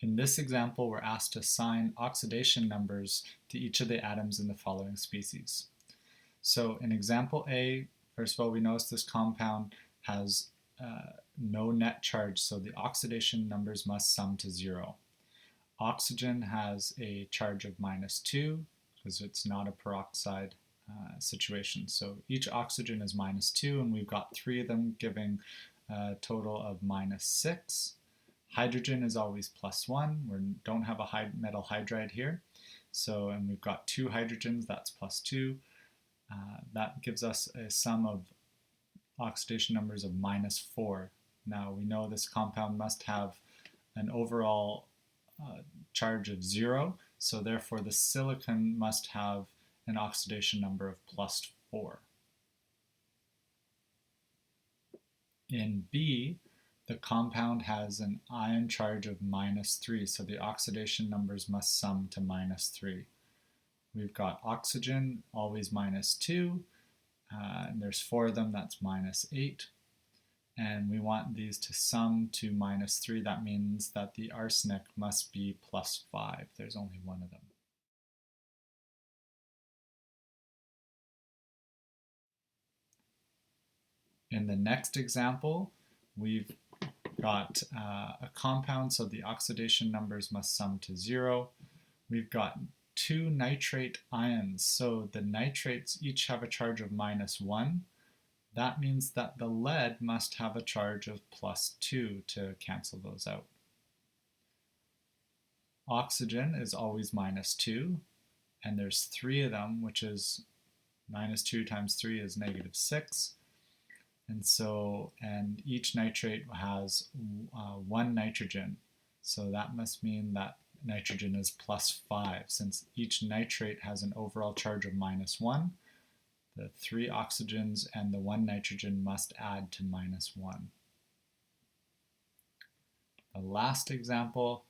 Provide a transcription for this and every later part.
In this example, we're asked to assign oxidation numbers to each of the atoms in the following species. So in example A, first of all, we notice this compound has no net charge, so the oxidation numbers must sum to 0. Oxygen has a charge of -2 because it's not a peroxide situation. So each oxygen is -2, and we've got 3 of them giving a total of -6. Hydrogen is always +1. We don't have a metal hydride here. So, and we've got 2 hydrogens, that's +2. That gives us a sum of oxidation numbers of -4. Now we know this compound must have an overall charge of 0, so therefore the silicon must have an oxidation number of +4. In B, the compound has an ion charge of -3, so the oxidation numbers must sum to -3. We've got oxygen, always -2, and there's 4 of them, that's -8. And we want these to sum to -3. That means that the arsenic must be +5. There's only 1 of them. In the next example, we've got a compound, so the oxidation numbers must sum to 0. We've got 2 nitrate ions, so the nitrates each have a charge of -1. That means that the lead must have a charge of +2 to cancel those out. Oxygen is always -2, and there's 3 of them, which is -2 times 3 is -6. And each nitrate has 1 nitrogen. So that must mean that nitrogen is +5. Since each nitrate has an overall charge of -1, the 3 oxygens and the 1 nitrogen must add to -1. The last example,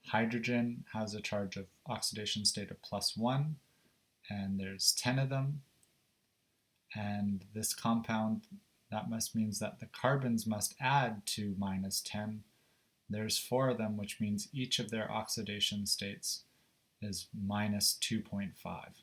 hydrogen has a charge of oxidation state of +1, and there's 10 of them. And this compound, that means that the carbons must add to -10. There's 4 of them, which means each of their oxidation states is -2.5.